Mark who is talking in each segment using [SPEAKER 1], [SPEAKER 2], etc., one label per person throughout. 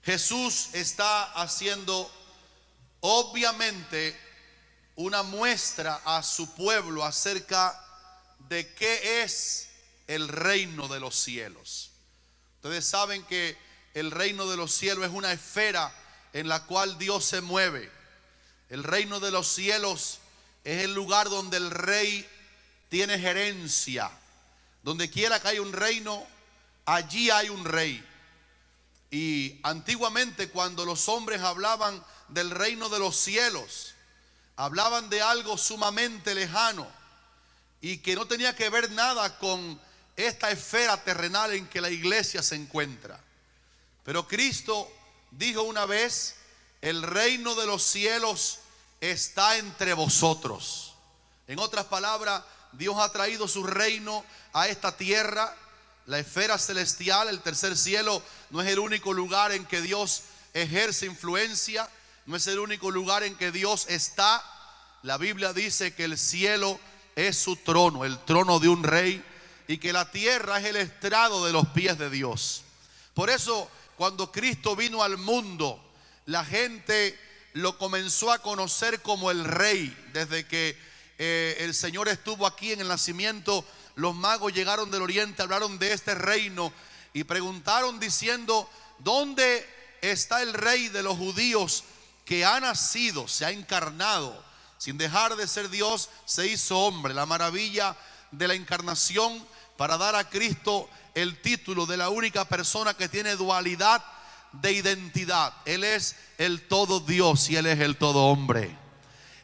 [SPEAKER 1] Jesús está haciendo obviamente una muestra a su pueblo acerca de qué es el reino de los cielos. Ustedes saben que el reino de los cielos es una esfera en la cual Dios se mueve. El reino de los cielos es el lugar donde el rey tiene gerencia. Donde quiera que haya un reino, allí hay un rey. Y antiguamente, cuando los hombres hablaban del reino de los cielos, hablaban de algo sumamente lejano y que no tenía que ver nada con esta esfera terrenal en que la iglesia se encuentra. Pero Cristo dijo una vez: el reino de los cielos está entre vosotros. En otras palabras, Dios ha traído su reino a esta tierra. La esfera celestial, el tercer cielo, no es el único lugar en que Dios ejerce influencia, no es el único lugar en que Dios está. La Biblia dice que el cielo es su trono, el trono de un rey, y que la tierra es el estrado de los pies de Dios. Por eso, cuando Cristo vino al mundo, la gente lo comenzó a conocer como el rey. Desde que el Señor estuvo aquí en el nacimiento, los magos llegaron del oriente, hablaron de este reino y preguntaron diciendo: ¿dónde está el rey de los judíos que ha nacido, se ha encarnado? Sin dejar de ser Dios, se hizo hombre. La maravilla de la encarnación para dar a Cristo el título de la única persona que tiene dualidad de identidad. Él es el todo Dios y Él es el todo hombre.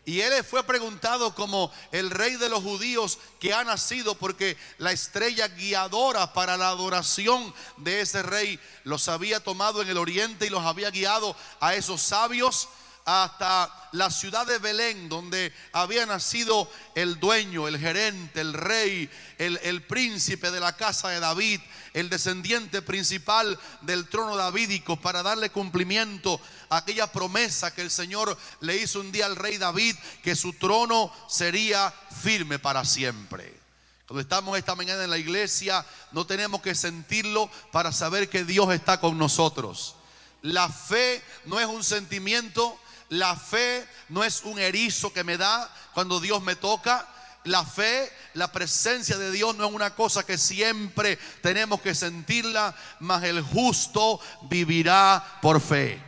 [SPEAKER 1] Y Él fue preguntado como el rey de los judíos que ha nacido, porque la estrella guiadora para la adoración de ese rey los había tomado en el oriente y los había guiado a esos sabios hasta la ciudad de Belén, donde había nacido el dueño, el gerente, el rey, el príncipe de la casa de David, el descendiente principal del trono davídico, para darle cumplimiento a aquella promesa que el Señor le hizo un día al rey David, que su trono sería firme para siempre. Cuando estamos esta mañana en la iglesia, no tenemos que sentirlo para saber que Dios está con nosotros. La fe no es un sentimiento. La fe no es un erizo que me da cuando Dios me toca. La fe, la presencia de Dios no es una cosa que siempre tenemos que sentirla, mas el justo vivirá por fe.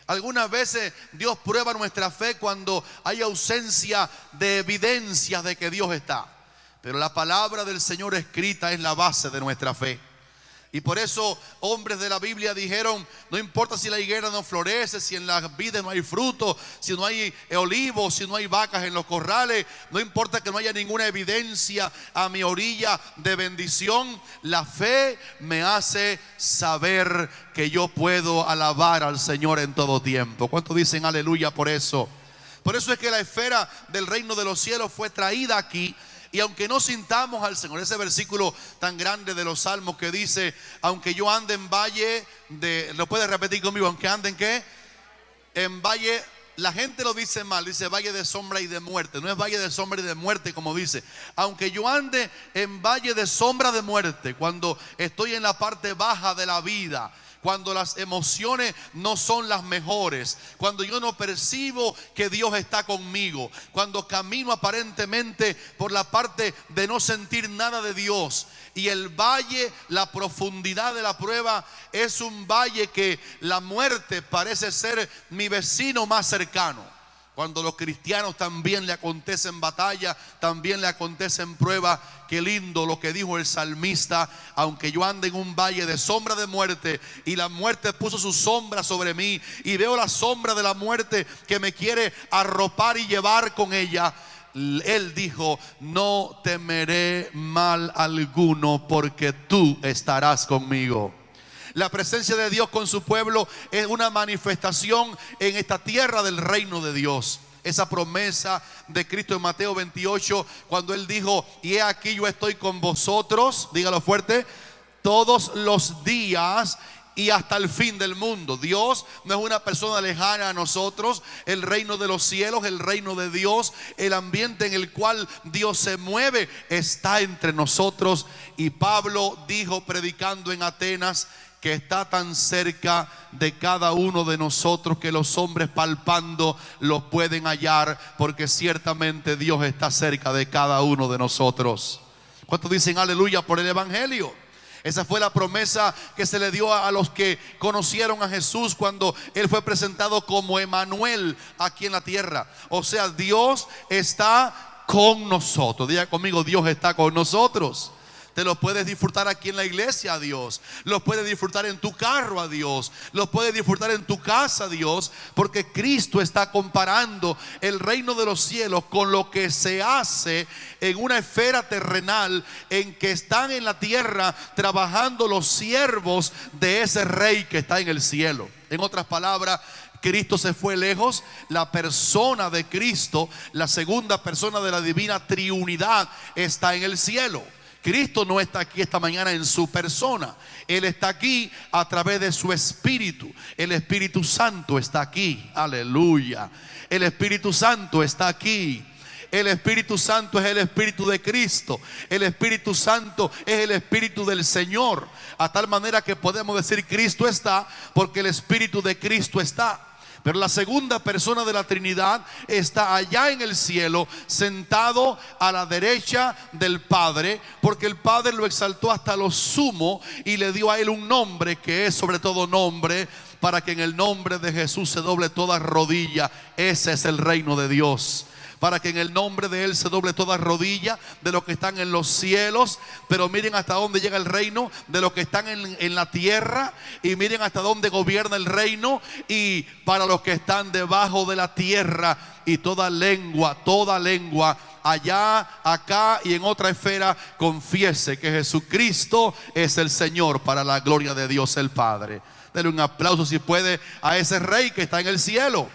[SPEAKER 1] Algunas veces Dios prueba nuestra fe cuando hay ausencia de evidencias de que Dios está. Pero la palabra del Señor escrita es la base de nuestra fe. Y por eso hombres de la Biblia dijeron: no importa si la higuera no florece, si en las vides no hay fruto, si no hay olivos, si no hay vacas en los corrales, no importa que no haya ninguna evidencia a mi orilla de bendición, la fe me hace saber que yo puedo alabar al Señor en todo tiempo. ¿Cuántos dicen aleluya por eso? Por eso es que la esfera del reino de los cielos fue traída aquí. Y aunque no sintamos al Señor, ese versículo tan grande de los Salmos que dice: aunque yo ande en valle de... ¿Lo puede repetir conmigo? Aunque ande en ¿qué? En valle, la gente lo dice mal, dice valle de sombra y de muerte. No es valle de sombra y de muerte como dice. Aunque yo ande en valle de sombra de muerte, cuando estoy en la parte baja de la vida, cuando las emociones no son las mejores, cuando yo no percibo que Dios está conmigo, cuando camino aparentemente por la parte de no sentir nada de Dios, y el valle, la profundidad de la prueba, es un valle que la muerte parece ser mi vecino más cercano. Cuando los cristianos también le acontecen batalla, también le acontecen prueba. Qué lindo lo que dijo el salmista: aunque yo ande en un valle de sombra de muerte, y la muerte puso su sombra sobre mí, y veo la sombra de la muerte que me quiere arropar y llevar con ella, Él dijo: no temeré mal alguno, porque tú estarás conmigo. La presencia de Dios con su pueblo es una manifestación en esta tierra del reino de Dios. Esa promesa de Cristo en Mateo 28, cuando Él dijo: y he aquí yo estoy con vosotros, dígalo fuerte, todos los días y hasta el fin del mundo. Dios no es una persona lejana a nosotros. El reino de los cielos, el reino de Dios, el ambiente en el cual Dios se mueve, está entre nosotros. Y Pablo dijo, predicando en Atenas, que está tan cerca de cada uno de nosotros que los hombres palpando lo pueden hallar, porque ciertamente Dios está cerca de cada uno de nosotros. ¿Cuántos dicen aleluya por el evangelio? Esa fue la promesa que se le dio a los que conocieron a Jesús cuando Él fue presentado como Emmanuel aquí en la tierra. O sea, Dios está con nosotros. Diga conmigo, Dios está con nosotros. Te lo puedes disfrutar aquí en la iglesia, a Dios. Lo puedes disfrutar en tu carro, a Dios. Lo puedes disfrutar en tu casa, a Dios. Porque Cristo está comparando el reino de los cielos con lo que se hace en una esfera terrenal, en que están en la tierra trabajando los siervos de ese rey que está en el cielo. En otras palabras, Cristo se fue lejos. La persona de Cristo, la segunda persona de la divina triunidad, está en el cielo. Cristo no está aquí esta mañana en su persona. Él está aquí a través de su Espíritu. El Espíritu Santo está aquí. Aleluya. El Espíritu Santo está aquí. El Espíritu Santo es el Espíritu de Cristo. El Espíritu Santo es el Espíritu del Señor. A tal manera que podemos decir Cristo está, porque el Espíritu de Cristo está. Pero la segunda persona de la Trinidad está allá en el cielo, sentado a la derecha del Padre, porque el Padre lo exaltó hasta lo sumo y le dio a Él un nombre que es sobre todo nombre, para que en el nombre de Jesús se doble toda rodilla. Ese es el reino de Dios. Para que en el nombre de Él se doble toda rodilla de los que están en los cielos. Pero miren hasta dónde llega el reino de los que están en la tierra. Y miren hasta dónde gobierna el reino. Y para los que están debajo de la tierra. Y toda lengua allá, acá y en otra esfera confiese que Jesucristo es el Señor, para la gloria de Dios el Padre. Denle un aplauso si puede a ese rey que está en el cielo.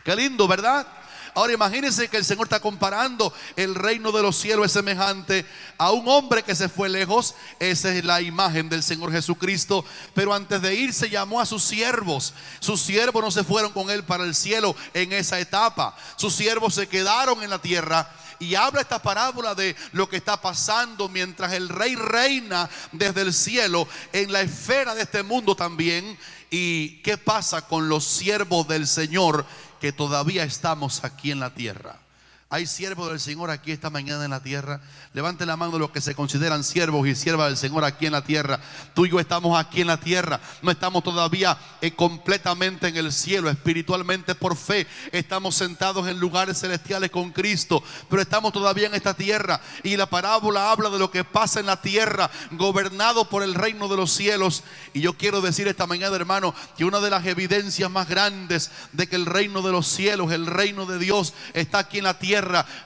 [SPEAKER 1] Qué lindo, ¿verdad? Ahora imagínense que el Señor está comparando el reino de los cielos, es semejante a un hombre que se fue lejos. Esa es la imagen del Señor Jesucristo. Pero antes de irse llamó a sus siervos. Sus siervos no se fueron con Él para el cielo en esa etapa. Sus siervos se quedaron en la tierra. Y habla esta parábola de lo que está pasando mientras el rey reina desde el cielo en la esfera de este mundo también. Y qué pasa con los siervos del Señor que todavía estamos aquí en la tierra. Hay siervos del Señor aquí esta mañana en la tierra. Levanten la mano los que se consideran siervos y siervas del Señor aquí en la tierra. Tú y yo estamos aquí en la tierra. No estamos todavía completamente en el cielo. Espiritualmente por fe estamos sentados en lugares celestiales con Cristo, pero estamos todavía en esta tierra. Y la parábola habla de lo que pasa en la tierra, gobernado por el reino de los cielos. Y yo quiero decir esta mañana, hermano, que una de las evidencias más grandes de que el reino de los cielos, el reino de Dios, está aquí en la tierra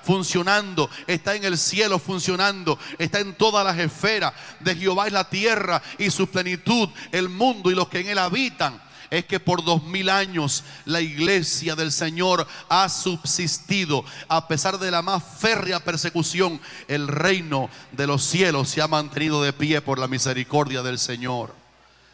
[SPEAKER 1] funcionando, está en el cielo funcionando, está en todas las esferas de Jehová es la tierra y su plenitud, el mundo y los que en él habitan. Es que por 2000 años la iglesia del Señor ha subsistido. A pesar de la más férrea persecución, el reino de los cielos se ha mantenido de pie por la misericordia del Señor.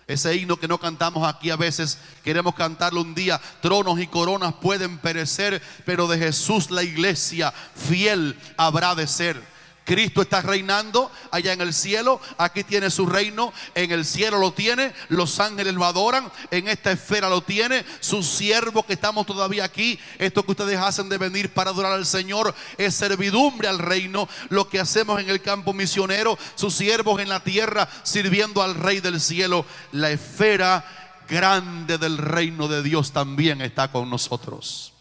[SPEAKER 1] Ese himno que no cantamos aquí a veces, queremos cantarlo un día. Tronos y coronas pueden perecer, pero de Jesús la iglesia fiel habrá de ser. Cristo está reinando allá en el cielo. Aquí tiene su reino. En el cielo lo tiene. Los ángeles lo adoran. En esta esfera lo tiene. Sus siervos que estamos todavía aquí. Esto que ustedes hacen de venir para adorar al Señor es servidumbre al reino. Lo que hacemos en el campo misionero. Sus siervos en la tierra sirviendo al Rey del cielo. La esfera grande del reino de Dios también está con nosotros.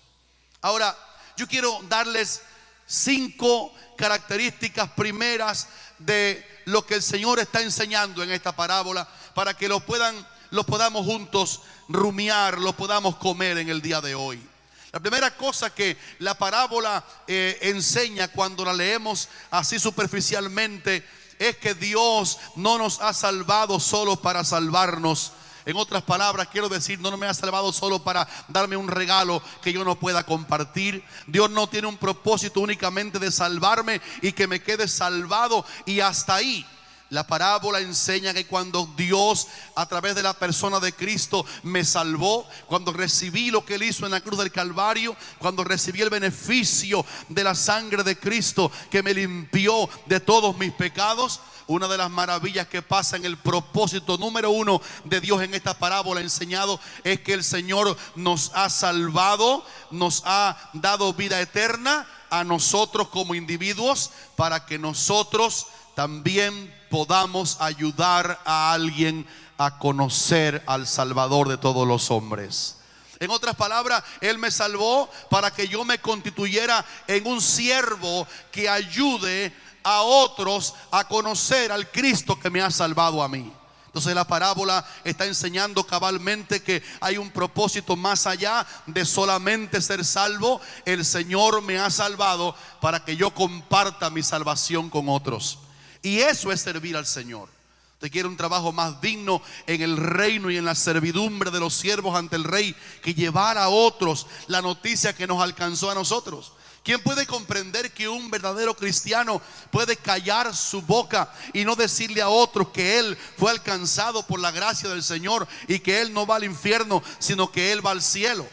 [SPEAKER 1] Ahora, yo quiero darles 5 características primeras de lo que el Señor está enseñando en esta parábola, para que lo podamos juntos rumiar, lo podamos comer en el día de hoy. La primera cosa que la parábola enseña cuando la leemos así superficialmente es que Dios no nos ha salvado solo para salvarnos. En otras palabras, quiero decir, no me ha salvado solo para darme un regalo que yo no pueda compartir. Dios no tiene un propósito únicamente de salvarme y que me quede salvado y hasta ahí. La parábola enseña que cuando Dios, a través de la persona de Cristo, me salvó, cuando recibí lo que Él hizo en la cruz del Calvario, cuando recibí el beneficio de la sangre de Cristo que me limpió de todos mis pecados, una de las maravillas que pasa en el propósito número 1 de Dios en esta parábola enseñado es que el Señor nos ha salvado, nos ha dado vida eterna a nosotros como individuos, para que nosotros también podamos ayudar a alguien a conocer al Salvador de todos los hombres. En otras palabras, Él me salvó para que yo me constituyera en un siervo que ayude a otros a conocer al Cristo que me ha salvado a mí. Entonces la parábola está enseñando cabalmente que hay un propósito más allá de solamente ser salvo. El Señor me ha salvado para que yo comparta mi salvación con otros. Y eso es servir al Señor. Usted quiere un trabajo más digno en el reino y en la servidumbre de los siervos ante el Rey, que llevar a otros la noticia que nos alcanzó a nosotros. ¿Quién puede comprender que un verdadero cristiano puede callar su boca y no decirle a otros que él fue alcanzado por la gracia del Señor y que él no va al infierno, sino que él va al cielo?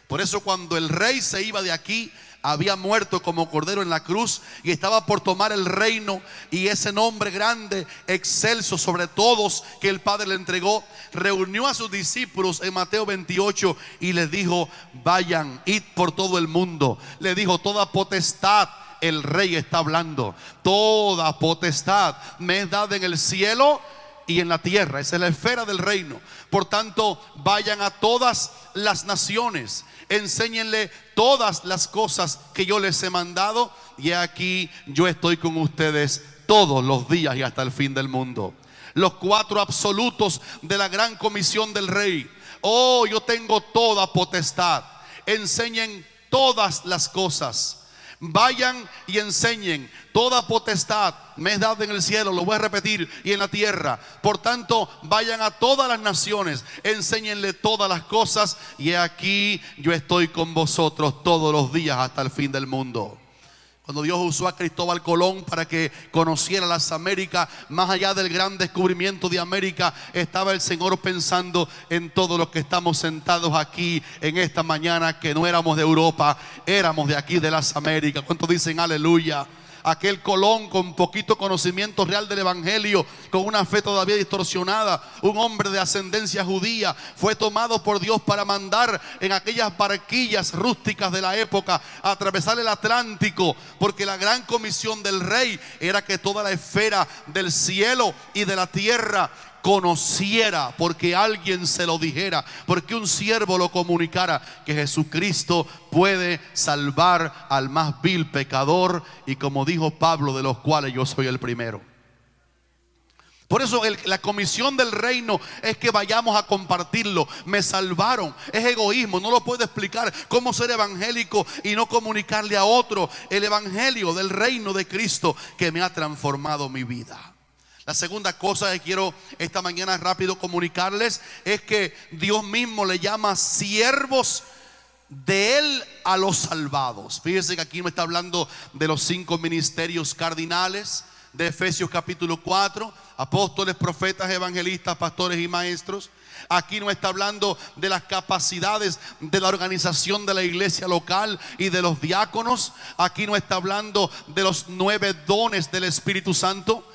[SPEAKER 1] Por eso cuando el Rey se iba de aquí, había muerto como cordero en la cruz y estaba por tomar el reino, y ese nombre grande, excelso sobre todos, que el Padre le entregó, reunió a sus discípulos en Mateo 28 y les dijo: vayan, id por todo el mundo. Le dijo: toda potestad, el Rey está hablando, toda potestad me es dada en el cielo y en la tierra. Esa es la esfera del reino. Por tanto, vayan a todas las naciones, enséñenle todas las cosas que yo les he mandado, y aquí yo estoy con ustedes todos los días y hasta el fin del mundo. Los 4 absolutos de la gran comisión del Rey: oh, yo tengo toda potestad, enseñen todas las cosas. Vayan y enseñen, toda potestad me es dada en el cielo, lo voy a repetir, y en la tierra. Por tanto, vayan a todas las naciones, enséñenle todas las cosas, y aquí yo estoy con vosotros todos los días hasta el fin del mundo. Cuando Dios usó a Cristóbal Colón para que conociera las Américas, más allá del gran descubrimiento de América, estaba el Señor pensando en todos los que estamos sentados aquí en esta mañana, que no éramos de Europa, éramos de aquí, de las Américas. ¿Cuántos dicen aleluya? Aquel Colón con poquito conocimiento real del Evangelio, con una fe todavía distorsionada, un hombre de ascendencia judía, fue tomado por Dios para mandar en aquellas barquillas rústicas de la época a atravesar el Atlántico, porque la gran comisión del Rey era que toda la esfera del cielo y de la tierra conociera, porque alguien se lo dijera, porque un siervo lo comunicara, que Jesucristo puede salvar al más vil pecador, y como dijo Pablo, de los cuales yo soy el primero. Por eso la comisión del reino es que vayamos a compartirlo. Me salvaron, es egoísmo, no lo puedo explicar. ¿Cómo ser evangélico y no comunicarle a otro el evangelio del reino de Cristo que me ha transformado mi vida? La segunda cosa que quiero esta mañana rápido comunicarles es que Dios mismo le llama siervos de Él a los salvados. Fíjense que aquí me está hablando de los 5 ministerios cardinales de Efesios capítulo 4: apóstoles, profetas, evangelistas, pastores y maestros. Aquí no está hablando de las capacidades de la organización de la iglesia local y de los diáconos. Aquí no está hablando de los 9 dones del Espíritu Santo.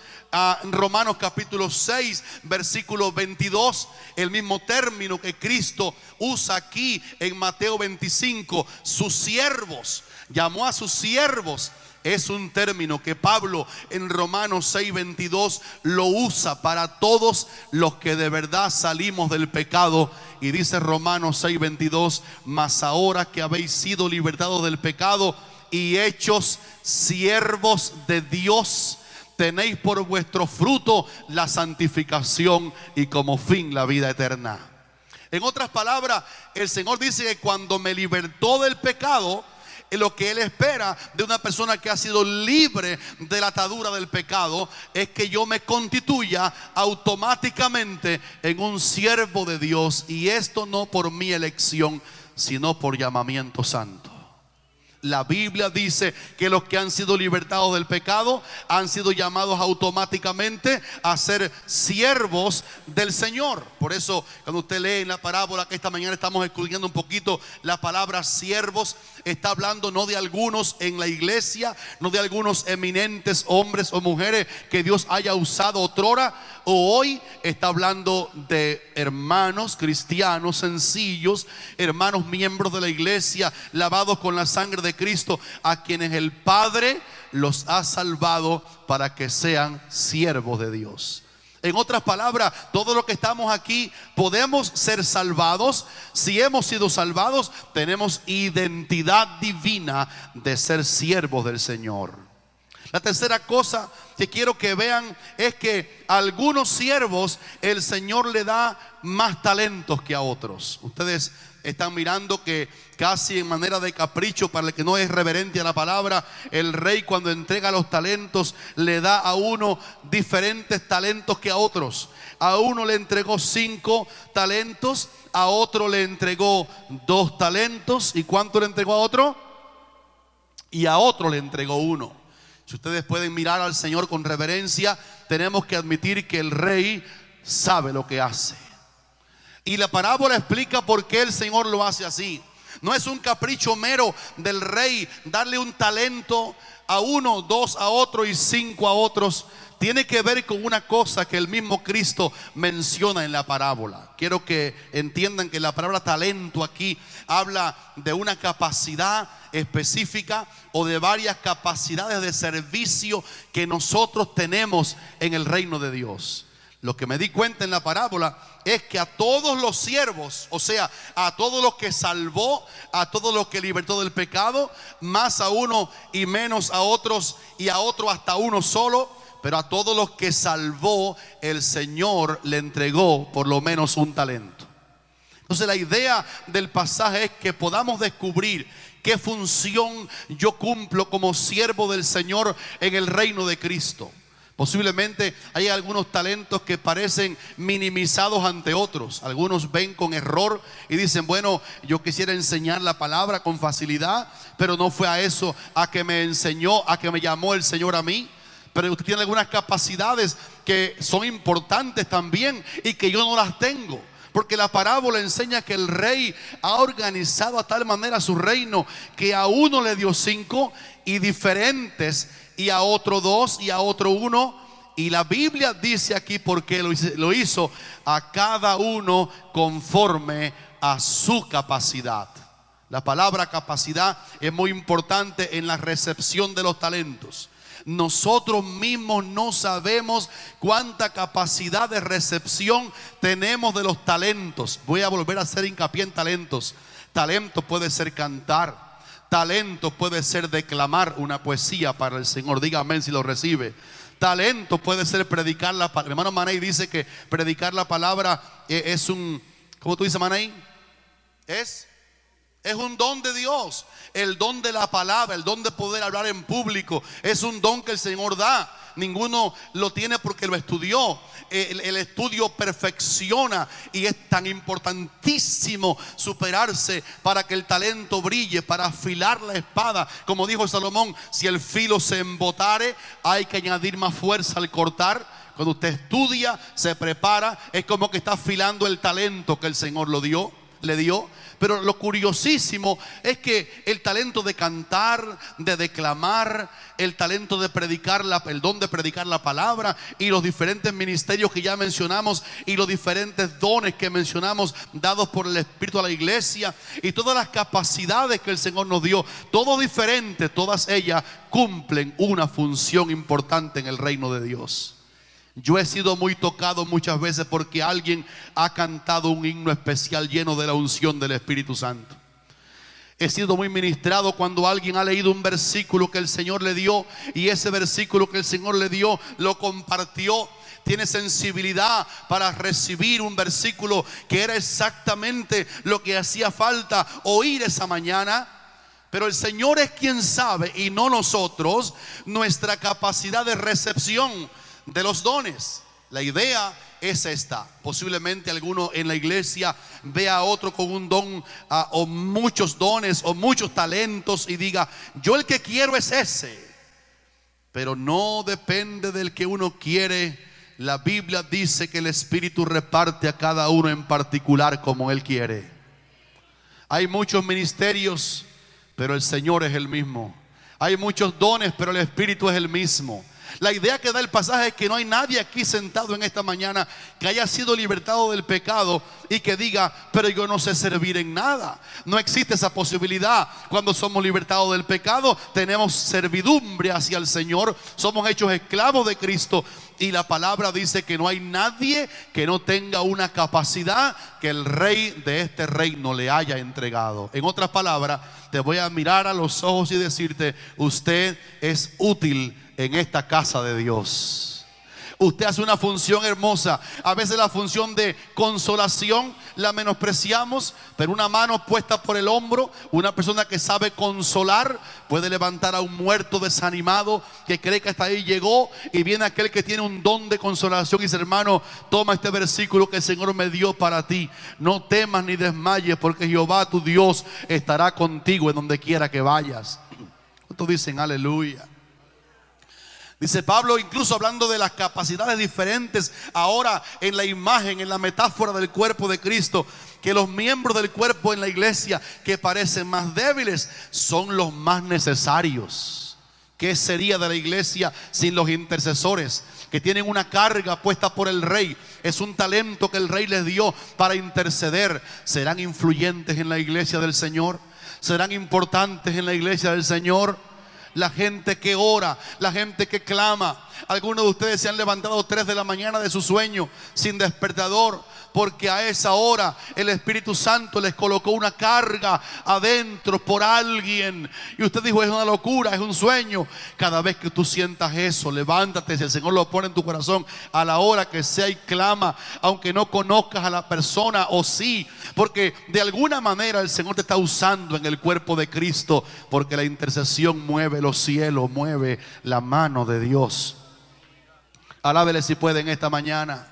[SPEAKER 1] Romanos capítulo 6 versículo 22, el mismo término que Cristo usa aquí en Mateo 25, sus siervos, llamó a sus siervos. Es un término que Pablo en Romanos 6:22 lo usa para todos los que de verdad salimos del pecado. Y dice Romanos 6:22: mas ahora que habéis sido libertados del pecado y hechos siervos de Dios, tenéis por vuestro fruto la santificación y como fin la vida eterna. En otras palabras, el Señor dice que cuando me libertó del pecado, lo que Él espera de una persona que ha sido libre de la atadura del pecado es que yo me constituya automáticamente en un siervo de Dios, y esto no por mi elección, sino por llamamiento santo. La Biblia dice que los que han sido libertados del pecado han sido llamados automáticamente a ser siervos del Señor. Por eso cuando usted lee en la parábola que esta mañana estamos escudriñando un poquito la palabra siervos, está hablando no de algunos en la iglesia, no de algunos eminentes hombres o mujeres que Dios haya usado otrora o hoy. Está hablando de hermanos cristianos sencillos, hermanos miembros de la iglesia, lavados con la sangre de Cristo, a quienes el Padre los ha salvado para que sean siervos de Dios. En otras palabras, todos los que estamos aquí podemos ser salvados. Si hemos sido salvados, tenemos identidad divina de ser siervos del Señor. La tercera cosa que quiero que vean es que a algunos siervos el Señor le da más talentos que a otros. Ustedes están mirando que casi en manera de capricho, para el que no es reverente a la palabra, el rey cuando entrega los talentos le da a uno diferentes talentos que a otros. A uno le entregó 5 talentos, a otro le entregó 2 talentos. ¿Y cuánto le entregó a otro? Y a otro le entregó 1. Si ustedes pueden mirar al Señor con reverencia, tenemos que admitir que el rey sabe lo que hace. Y la parábola explica por qué el Señor lo hace así. No es un capricho mero del rey darle un talento a uno, 2 a otro y 5 a otros. Tiene que ver con una cosa que el mismo Cristo menciona en la parábola. Quiero que entiendan que la palabra talento aquí habla de una capacidad específica o de varias capacidades de servicio que nosotros tenemos en el reino de Dios. Lo que me di cuenta en la parábola es que a todos los siervos, o sea, a todos los que salvó, a todos los que libertó del pecado, más a uno y menos a otros, y a otro hasta uno solo, pero a todos los que salvó, el Señor le entregó por lo menos un talento. Entonces la idea del pasaje es que podamos descubrir qué función yo cumplo como siervo del Señor en el reino de Cristo. Posiblemente hay algunos talentos que parecen minimizados ante otros. Algunos ven con error y dicen, bueno, yo quisiera enseñar la palabra con facilidad, pero no fue a eso a que me enseñó, a que me llamó el Señor a mí. Pero usted tiene algunas capacidades que son importantes también y que yo no las tengo. Porque la parábola enseña que el rey ha organizado a tal manera su reino que a uno le dio 5 y diferentes, y a otro 2 y a otro 1. Y la Biblia dice aquí por qué lo hizo: a cada uno conforme a su capacidad. La palabra capacidad es muy importante en la recepción de los talentos. Nosotros mismos no sabemos cuánta capacidad de recepción tenemos de los talentos. Voy a volver a hacer hincapié en talentos. Talento puede ser cantar. Talento puede ser declamar una poesía para el Señor. Diga amén si lo recibe. Talento puede ser predicar la palabra. Hermano Manay dice que predicar la palabra es un, ¿cómo tú dices, Manay? Es un don de Dios. El don de la palabra, el don de poder hablar en público, es un don que el Señor da. Ninguno lo tiene porque lo estudió. El estudio perfecciona, y es tan importantísimo superarse para que el talento brille, para afilar la espada. Como dijo Salomón, si el filo se embotare, hay que añadir más fuerza al cortar. Cuando usted estudia, se prepara, es como que está afilando el talento que el Señor le dio. Pero lo curiosísimo es que el talento de cantar, de declamar, el talento de predicar, el don de predicar la palabra, y los diferentes ministerios que ya mencionamos, y los diferentes dones que mencionamos dados por el Espíritu a la iglesia, y todas las capacidades que el Señor nos dio, todo diferente, todas ellas cumplen una función importante en el reino de Dios. Yo he sido muy tocado muchas veces porque alguien ha cantado un himno especial lleno de la unción del Espíritu Santo. He sido muy ministrado cuando alguien ha leído un versículo que el Señor le dio, y ese versículo que el Señor le dio lo compartió. Tiene sensibilidad para recibir un versículo que era exactamente lo que hacía falta oír esa mañana. Pero el Señor es quien sabe, y no nosotros, nuestra capacidad de recepción de los dones. La idea es esta. Posiblemente alguno en la iglesia vea a otro con un don o muchos dones o muchos talentos y diga: yo el que quiero es ese. Pero no depende del que uno quiere. La Biblia dice que el Espíritu reparte a cada uno en particular como Él quiere. Hay muchos ministerios, pero el Señor es el mismo. Hay muchos dones, pero el Espíritu es el mismo. La idea que da el pasaje es que no hay nadie aquí sentado en esta mañana que haya sido libertado del pecado y que diga: pero yo no sé servir en nada. No existe esa posibilidad. Cuando somos libertados del pecado, tenemos servidumbre hacia el Señor. Somos hechos esclavos de Cristo. Y la palabra dice que no hay nadie que no tenga una capacidad que el rey de este reino le haya entregado. En otras palabras, te voy a mirar a los ojos y decirte: usted es útil en esta casa de Dios. Usted hace una función hermosa. A veces la función de consolación la menospreciamos, pero una mano puesta por el hombro, una persona que sabe consolar, puede levantar a un muerto desanimado que cree que hasta ahí llegó, y viene aquel que tiene un don de consolación y dice: hermano, toma este versículo que el Señor me dio para ti. No temas ni desmayes, porque Jehová tu Dios estará contigo en donde quiera que vayas. ¿Cuántos dicen aleluya? Dice Pablo, incluso hablando de las capacidades diferentes, ahora en la imagen, en la metáfora del cuerpo de Cristo, que los miembros del cuerpo en la iglesia que parecen más débiles son los más necesarios. ¿Qué sería de la iglesia sin los intercesores, que tienen una carga puesta por el rey? Es un talento que el rey les dio para interceder. ¿Serán influyentes en la iglesia del Señor? ¿Serán importantes en la iglesia del Señor? La gente que ora, la gente que clama. Algunos de ustedes se han levantado 3 de la mañana de su sueño sin despertador, porque a esa hora el Espíritu Santo les colocó una carga adentro por alguien. Y usted dijo: es una locura, es un sueño. Cada vez que tú sientas eso, levántate. Si el Señor lo pone en tu corazón, a la hora que sea, y clama, aunque no conozcas a la persona, o sí, porque de alguna manera el Señor te está usando en el cuerpo de Cristo, porque la intercesión mueve los cielos, mueve la mano de Dios. Alábele si puede en esta mañana.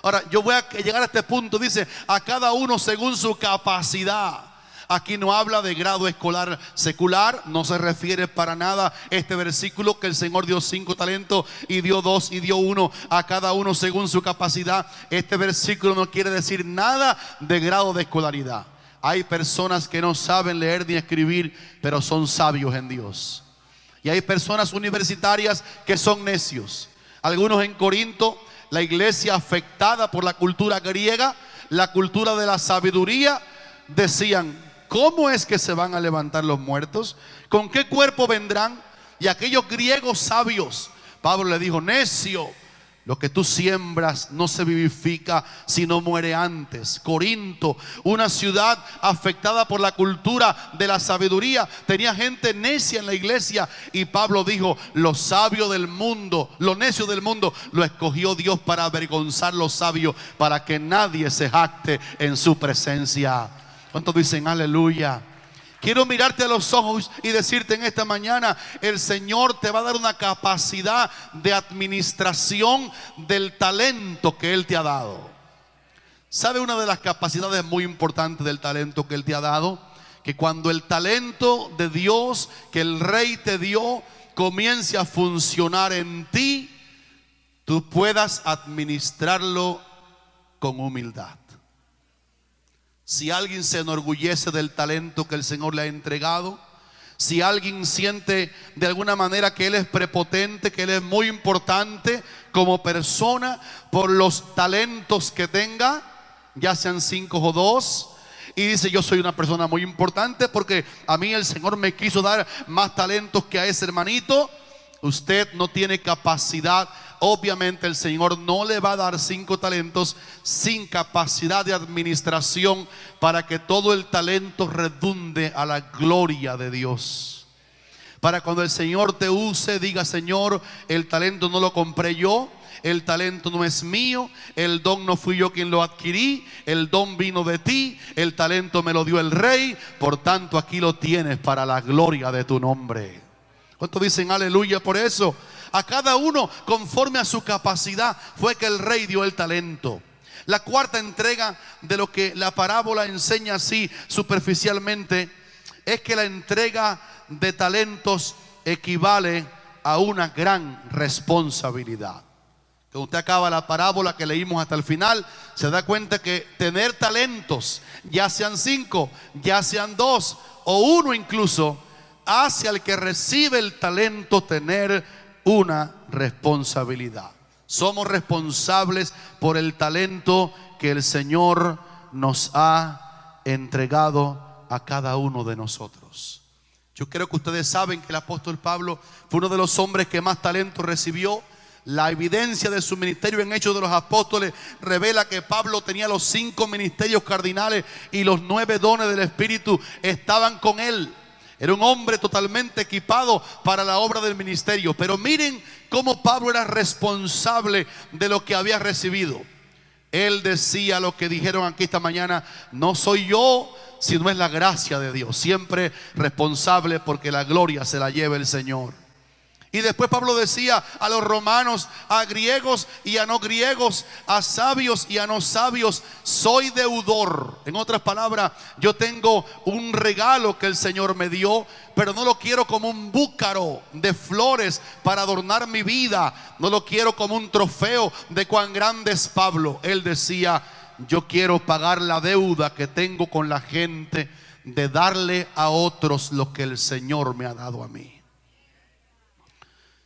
[SPEAKER 1] Ahora, yo voy a llegar a este punto. Dice: a cada uno según su capacidad. Aquí no habla de grado escolar secular. No se refiere para nada este versículo, que el Señor dio 5 talentos y dio 2 y dio 1 a cada uno según su capacidad. Este versículo no quiere decir nada de grado de escolaridad. Hay personas que no saben leer ni escribir, pero son sabios en Dios. Y hay personas universitarias que son necios. Algunos en Corinto, la iglesia afectada por la cultura griega, la cultura de la sabiduría, decían: ¿cómo es que se van a levantar los muertos? ¿Con qué cuerpo vendrán? Y aquellos griegos sabios, Pablo le dijo: necio, lo que tú siembras no se vivifica, sino muere antes. Corinto, una ciudad afectada por la cultura de la sabiduría, tenía gente necia en la iglesia. Y Pablo dijo: los sabios del mundo, los necios del mundo, lo escogió Dios para avergonzar los sabios, para que nadie se jacte en su presencia. ¿Cuántos dicen aleluya? Quiero mirarte a los ojos y decirte en esta mañana: el Señor te va a dar una capacidad de administración del talento que Él te ha dado. ¿Sabe una de las capacidades muy importantes del talento que Él te ha dado? Que cuando el talento de Dios que el Rey te dio comience a funcionar en ti, tú puedas administrarlo con humildad. Si alguien se enorgullece del talento que el Señor le ha entregado, si alguien siente de alguna manera que él es prepotente, que él es muy importante como persona por los talentos que tenga, ya sean 5 o 2, y dice: yo soy una persona muy importante porque a mí el Señor me quiso dar más talentos que a ese hermanito. Usted no tiene capacidad. Obviamente el Señor no le va a dar 5 talentos sin capacidad de administración, para que todo el talento redunde a la gloria de Dios. Para cuando el Señor te use, diga: Señor, el talento no lo compré yo, el talento no es mío, el don no fui yo quien lo adquirí, el don vino de ti, el talento me lo dio el Rey, por tanto aquí lo tienes para la gloria de tu nombre. ¿Cuántos dicen aleluya por eso? A cada uno conforme a su capacidad fue que el rey dio el talento. La cuarta entrega de lo que la parábola enseña así superficialmente es que la entrega de talentos equivale a una gran responsabilidad. Cuando usted acaba la parábola que leímos hasta el final, se da cuenta que tener talentos, ya sean 5, ya sean 2 o 1 incluso, hace al que recibe el talento tener una responsabilidad. Somos responsables por el talento que el Señor nos ha entregado a cada uno de nosotros. Yo creo que ustedes saben que el apóstol Pablo fue uno de los hombres que más talento recibió. La evidencia de su ministerio en Hechos de los Apóstoles revela que Pablo tenía los 5 ministerios cardinales y los 9 dones del Espíritu estaban con él. Era un hombre totalmente equipado para la obra del ministerio. Pero miren cómo Pablo era responsable de lo que había recibido. Él decía lo que dijeron aquí esta mañana: no soy yo, sino es la gracia de Dios. Siempre responsable, porque la gloria se la lleva el Señor. Y después Pablo decía a los romanos, a griegos y a no griegos, a sabios y a no sabios, soy deudor. En otras palabras, yo tengo un regalo que el Señor me dio, pero no lo quiero como un búcaro de flores para adornar mi vida. No lo quiero como un trofeo de cuán grande es Pablo. Él decía: yo quiero pagar la deuda que tengo con la gente, de darle a otros lo que el Señor me ha dado a mí.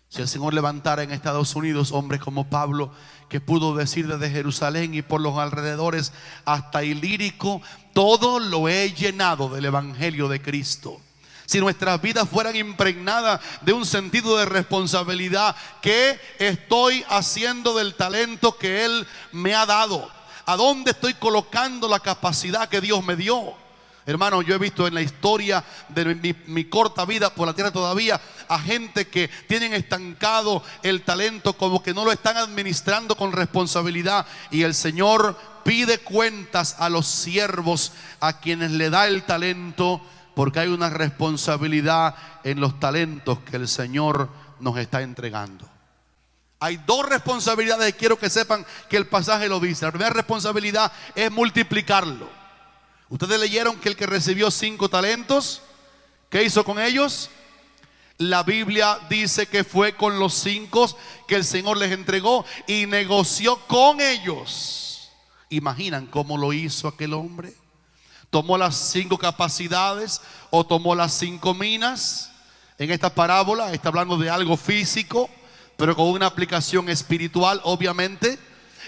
[SPEAKER 1] Si el Señor levantara en Estados Unidos hombres como Pablo, que pudo decir desde Jerusalén y por los alrededores hasta Ilírico, todo lo he llenado del evangelio de Cristo. Si nuestras vidas fueran impregnadas de un sentido de responsabilidad, ¿qué estoy haciendo del talento que Él me ha dado? ¿A dónde estoy colocando la capacidad que Dios me dio? Hermano, yo he visto en la historia de mi corta vida por la tierra todavía a gente que tienen estancado el talento, como que no lo están administrando con responsabilidad. Y el Señor pide cuentas a los siervos a quienes le da el talento, porque hay una responsabilidad en los talentos que el Señor nos está entregando. Hay 2 responsabilidades, quiero que sepan que el pasaje lo dice. La primera responsabilidad es multiplicarlo. Ustedes leyeron que el que recibió 5 talentos, ¿qué hizo con ellos? La Biblia dice que fue con los 5 que el Señor les entregó y negoció con ellos. ¿Imaginan cómo lo hizo aquel hombre? Tomó las 5 capacidades o tomó las 5 minas. En esta parábola está hablando de algo físico, pero con una aplicación espiritual, obviamente.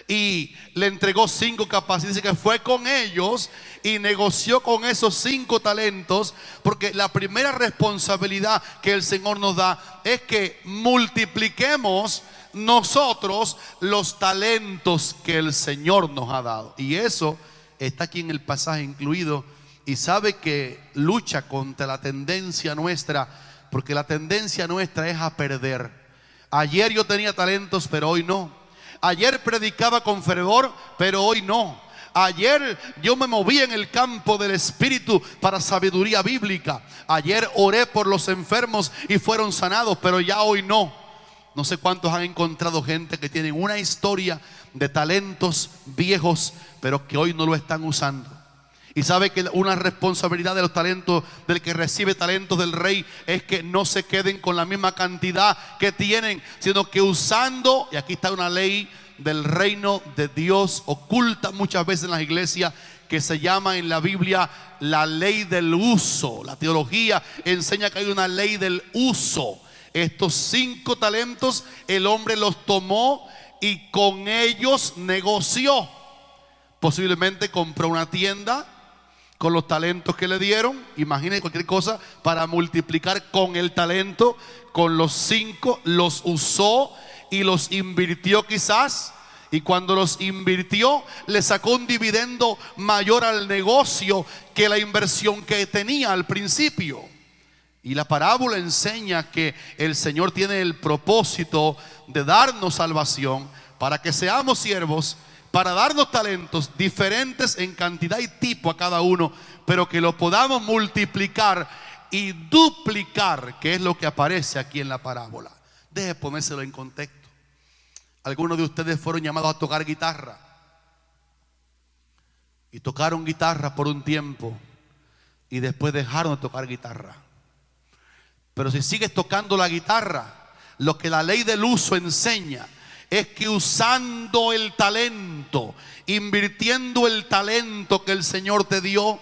[SPEAKER 1] Y le entregó 5 capacidades. Dice que fue con ellos y negoció con esos 5 talentos. Porque la primera responsabilidad que el Señor nos da es que multipliquemos nosotros los talentos que el Señor nos ha dado. Y eso está aquí en el pasaje incluido. Y sabe que lucha contra la tendencia nuestra, porque la tendencia nuestra es a perder. Ayer yo tenía talentos, pero hoy no. Ayer predicaba con fervor, pero hoy no. Ayer yo me moví en el campo del Espíritu para sabiduría bíblica. Ayer oré por los enfermos y fueron sanados, pero ya hoy no. No sé cuántos han encontrado gente que tienen una historia de talentos viejos, pero que hoy no lo están usando. Y sabe que una responsabilidad de los talentos, del que recibe talentos del rey, es que no se queden con la misma cantidad que tienen, sino que usando, y aquí está una ley del reino de Dios oculta muchas veces en las iglesias, que se llama en la Biblia la ley del uso. La teología enseña que hay una ley del uso. Estos 5 talentos el hombre los tomó y con ellos negoció. Posiblemente compró una tienda con los talentos que le dieron. Imaginen cualquier cosa para multiplicar con el talento. Con los 5 los usó y los invirtió quizás. Y cuando los invirtió, le sacó un dividendo mayor al negocio que la inversión que tenía al principio. Y la parábola enseña que el Señor tiene el propósito de darnos salvación para que seamos siervos, para darnos talentos diferentes en cantidad y tipo a cada uno, pero que lo podamos multiplicar y duplicar, que es lo que aparece aquí en la parábola. Deje ponérselo en contexto. Algunos de ustedes fueron llamados a tocar guitarra y tocaron guitarra por un tiempo y después dejaron de tocar guitarra. Pero si sigues tocando la guitarra, lo que la ley del uso enseña es que usando el talento, invirtiendo el talento que el Señor te dio,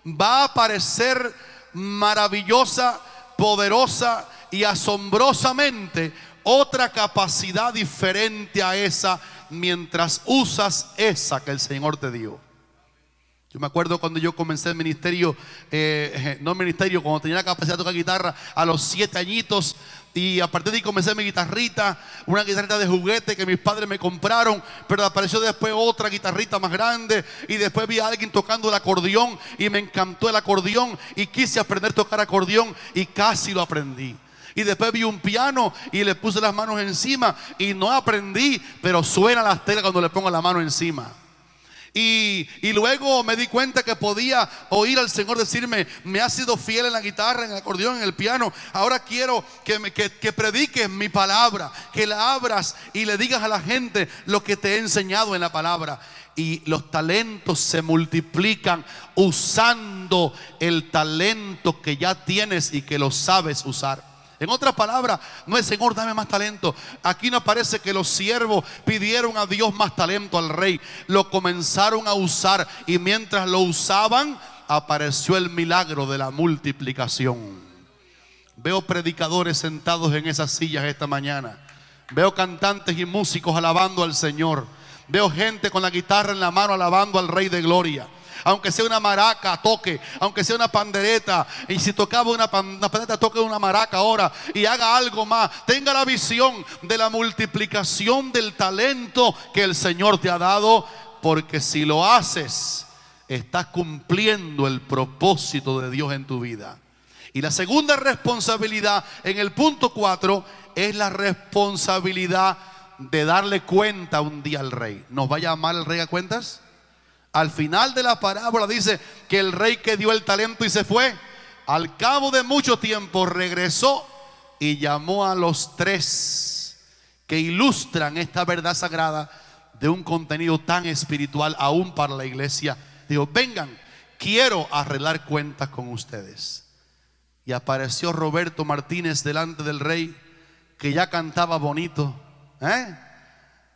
[SPEAKER 1] va a aparecer maravillosa, poderosa y asombrosamente otra capacidad diferente a esa mientras usas esa que el Señor te dio. Yo me acuerdo cuando yo comencé el ministerio, cuando tenía la capacidad de tocar guitarra a los 7 añitos, y a partir de ahí comencé mi guitarrita, una guitarrita de juguete que mis padres me compraron, pero apareció después otra guitarrita más grande, y después vi a alguien tocando el acordeón y me encantó el acordeón y quise aprender a tocar acordeón y casi lo aprendí. Y después vi un piano y le puse las manos encima y no aprendí, pero suena las teclas cuando le pongo la mano encima. Y luego me di cuenta que podía oír al Señor decirme: me has sido fiel en la guitarra, en el acordeón, en el piano. Ahora quiero que prediques mi palabra, que la abras y le digas a la gente lo que te he enseñado en la palabra. Y los talentos se multiplican usando el talento que ya tienes y que lo sabes usar. En otras palabras, no es: Señor, dame más talento. Aquí no parece que los siervos pidieron a Dios más talento al rey. Lo comenzaron a usar y mientras lo usaban, apareció el milagro de la multiplicación. Veo predicadores sentados en esas sillas esta mañana. Veo cantantes y músicos alabando al Señor. Veo gente con la guitarra en la mano alabando al Rey de Gloria. Aunque sea una maraca, toque. Aunque sea una pandereta. Y si tocaba una pandereta, toque una maraca ahora. Y haga algo más. Tenga la visión de la multiplicación del talento que el Señor te ha dado. Porque si lo haces, estás cumpliendo el propósito de Dios en tu vida. Y la segunda responsabilidad, en el punto 4, es la responsabilidad de darle cuenta un día al rey. ¿Nos va a llamar el rey a cuentas? Al final de la parábola dice que el rey que dio el talento y se fue, al cabo de mucho tiempo regresó y llamó a los 3 que ilustran esta verdad sagrada de un contenido tan espiritual aún para la iglesia. Dijo: vengan, quiero arreglar cuentas con ustedes. Y apareció Roberto Martínez delante del rey, que ya cantaba bonito,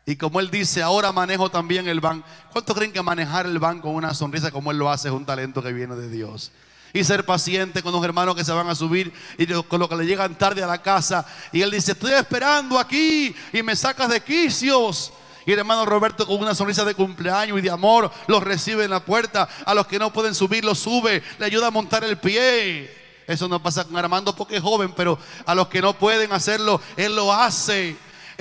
[SPEAKER 1] y como él dice: ahora manejo también el banco. ¿Cuántos creen que manejar el banco con una sonrisa como él lo hace es un talento que viene de Dios? Y ser paciente con los hermanos que se van a subir y con los que le llegan tarde a la casa, y él dice: estoy esperando aquí y me sacas de quicios. Y el hermano Roberto, con una sonrisa de cumpleaños y de amor, los recibe en la puerta. A los que no pueden subir, los sube, le ayuda a montar el pie. Eso no pasa con Armando porque es joven, pero a los que no pueden hacerlo, él lo hace.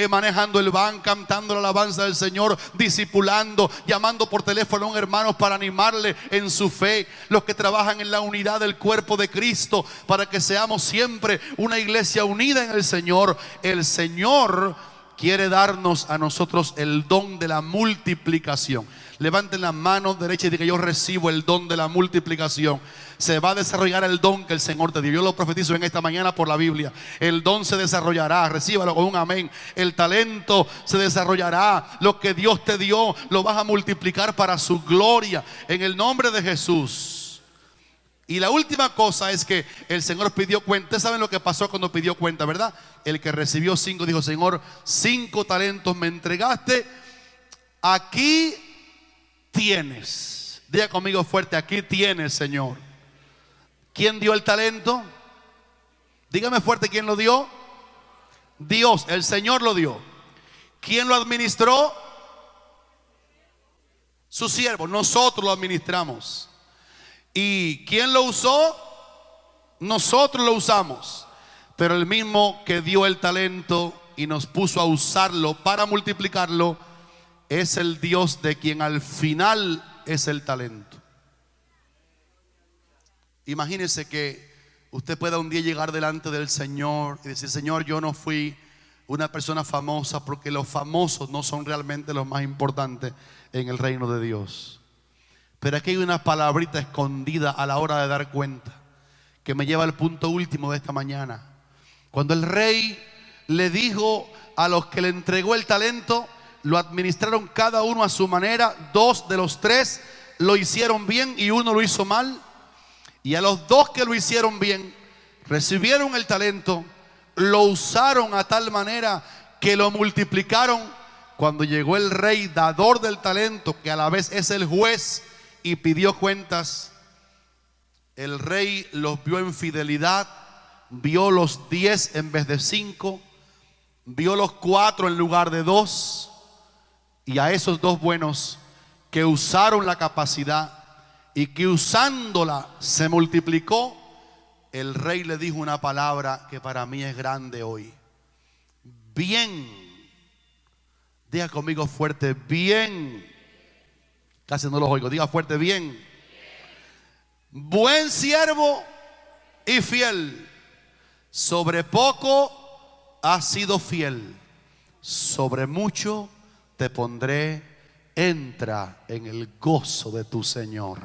[SPEAKER 1] Manejando el van, cantando la alabanza del Señor, discipulando, llamando por teléfono a un hermano para animarle en su fe. Los que trabajan en la unidad del cuerpo de Cristo, para que seamos siempre una iglesia unida en el Señor. El Señor quiere darnos a nosotros el don de la multiplicación. Levanten la mano derecha y digan: yo recibo el don de la multiplicación. Se va a desarrollar el don que el Señor te dio. Yo lo profetizo en esta mañana por la Biblia. El don se desarrollará. Recíbalo con un amén. El talento se desarrollará. Lo que Dios te dio lo vas a multiplicar para su gloria, en el nombre de Jesús. Y la última cosa es que el Señor pidió cuenta. Ustedes saben lo que pasó cuando pidió cuenta, ¿verdad? El que recibió 5 dijo: Señor, 5 talentos me entregaste. Aquí tienes. Diga conmigo fuerte: aquí tienes, Señor. ¿Quién dio el talento? Dígame fuerte: ¿quién lo dio? Dios, el Señor lo dio. ¿Quién lo administró? Su siervo. Nosotros lo administramos. ¿Y quién lo usó? Nosotros lo usamos. Pero el mismo que dio el talento y nos puso a usarlo para multiplicarlo es el Dios de quien al final es el talento. Imagínese que usted pueda un día llegar delante del Señor y decir: Señor, yo no fui una persona famosa, porque los famosos no son realmente los más importantes en el reino de Dios. Pero aquí hay una palabrita escondida a la hora de dar cuenta, que me lleva al punto último de esta mañana. Cuando el rey le dijo a los que le entregó el talento, lo administraron cada uno a su manera. 2 de los 3 lo hicieron bien y 1 lo hizo mal. Y a los 2 que lo hicieron bien, recibieron el talento, lo usaron a tal manera que lo multiplicaron. Cuando llegó el rey, dador del talento, que a la vez es el juez, y pidió cuentas, el rey los vio en fidelidad, vio los 10 en vez de 5, vio los 4 en lugar de 2, y a esos 2 buenos que usaron la capacidad y que usándola se multiplicó, el rey le dijo una palabra que para mí es grande hoy. Bien. Diga conmigo fuerte, bien. Casi no los oigo, diga fuerte, bien. Buen siervo y fiel. Sobre poco has sido fiel, sobre mucho te pondré. Entra en el gozo de tu Señor.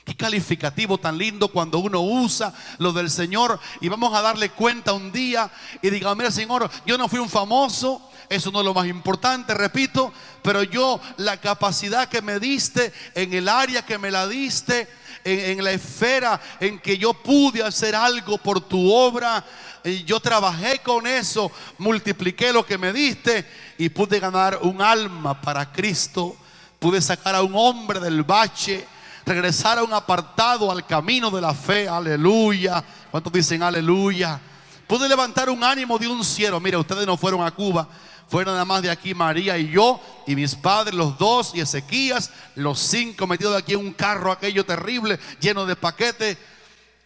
[SPEAKER 1] Qué calificativo tan lindo cuando uno usa lo del Señor y vamos a darle cuenta un día y diga: mira, Señor, yo no fui un famoso, eso no es lo más importante, repito, pero yo la capacidad que me diste, en el área que me la diste, en la esfera en que yo pude hacer algo por tu obra, yo trabajé con eso, multipliqué lo que me diste y pude ganar un alma para Cristo. Pude sacar a un hombre del bache, regresar a un apartado al camino de la fe. Aleluya. ¿Cuántos dicen aleluya? Pude levantar un ánimo de un cielo. Mira, ustedes no fueron a Cuba, fueron nada más de aquí María y yo y mis padres, los 2, y Ezequías, los 5 metidos aquí en un carro aquello terrible, lleno de paquetes.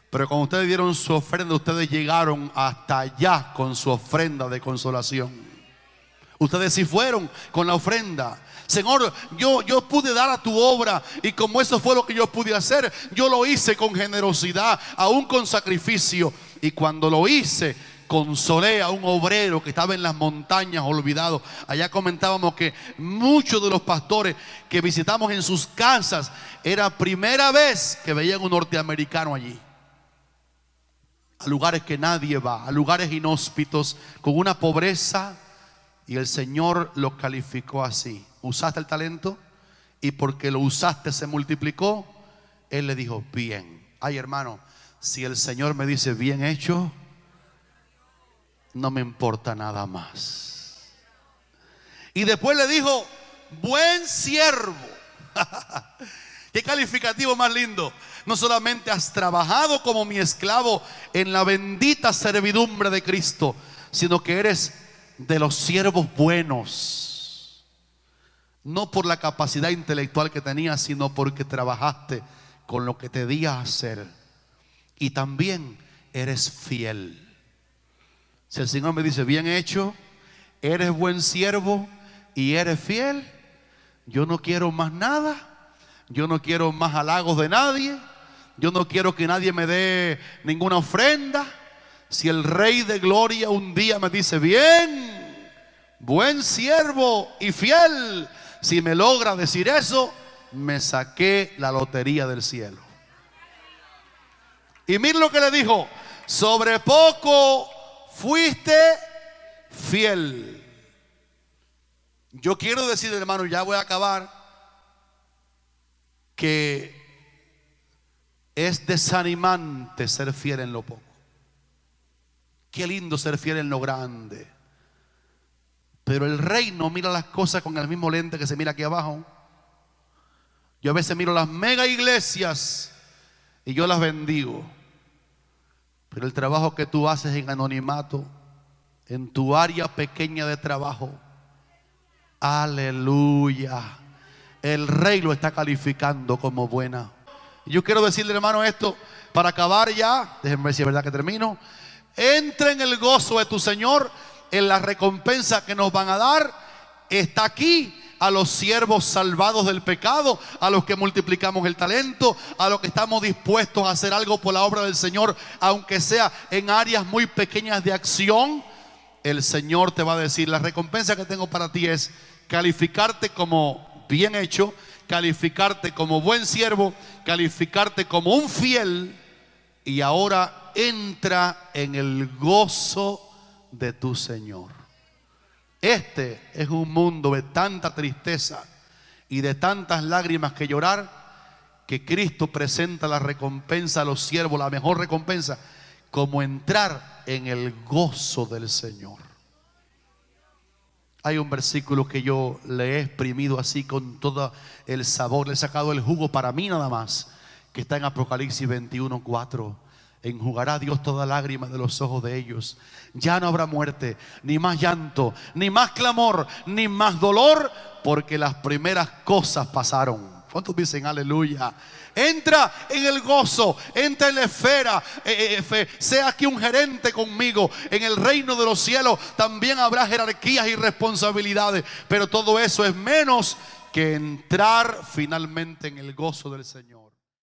[SPEAKER 1] Pero cuando ustedes dieron su ofrenda, ustedes llegaron hasta allá con su ofrenda de consolación. Ustedes sí fueron con la ofrenda. Señor, yo pude dar a tu obra, y como eso fue lo que yo pude hacer, yo lo hice con generosidad, aún con sacrificio. Y cuando lo hice, consolé a un obrero que estaba en las montañas olvidado. Allá comentábamos que muchos de los pastores que visitamos en sus casas, era primera vez que veían un norteamericano allí. A lugares que nadie va, a lugares inhóspitos, con una pobreza, y el Señor lo calificó así: usaste el talento y porque lo usaste se multiplicó. Él le dijo: bien. Ay, hermano, si el Señor me dice bien hecho, no me importa nada más. Y después le dijo: buen siervo. Qué calificativo más lindo. No solamente has trabajado como mi esclavo en la bendita servidumbre de Cristo, sino que eres de los siervos buenos. No por la capacidad intelectual que tenías, sino porque trabajaste con lo que te di a hacer. Y también eres fiel. Si el Señor me dice: bien hecho, eres buen siervo y eres fiel, yo no quiero más nada. Yo no quiero más halagos de nadie. Yo no quiero que nadie me dé ninguna ofrenda. Si el Rey de Gloria un día me dice: bien, buen siervo y fiel, si me logra decir eso, me saqué la lotería del cielo. Y mira lo que le dijo: sobre poco fuiste fiel. Yo quiero decir, hermano, ya voy a acabar, que es desanimante ser fiel en lo poco. Qué lindo ser fiel en lo grande. Pero el reino mira las cosas con el mismo lente que se mira aquí abajo. Yo a veces miro las mega iglesias y yo las bendigo. Pero el trabajo que tú haces en anonimato, en tu área pequeña de trabajo, aleluya, el rey lo está calificando como buena. Y yo quiero decirle, hermano, esto para acabar ya. Déjenme ver si es verdad que termino. Entra en el gozo de tu Señor, en la recompensa que nos van a dar. Está aquí a los siervos salvados del pecado, a los que multiplicamos el talento, a los que estamos dispuestos a hacer algo por la obra del Señor, aunque sea en áreas muy pequeñas de acción. El Señor te va a decir: la recompensa que tengo para ti es calificarte como bien hecho, calificarte como buen siervo, calificarte como un fiel. Y ahora entra en el gozo de tu Señor. Este es un mundo de tanta tristeza y de tantas lágrimas que llorar, que Cristo presenta la recompensa a los siervos, la mejor recompensa, como entrar en el gozo del Señor. Hay un versículo que yo le he exprimido así con todo el sabor, le he sacado el jugo para mí nada más, que está en Apocalipsis 21:4. Enjugará Dios toda lágrima de los ojos de ellos. Ya no habrá muerte, ni más llanto, ni más clamor, ni más dolor, porque las primeras cosas pasaron. ¿Cuántos dicen aleluya? Entra en el gozo, entra en la esfera. Sea aquí un gerente conmigo. En el reino de los cielos también habrá jerarquías y responsabilidades, pero todo eso es menos que entrar finalmente en el gozo del Señor.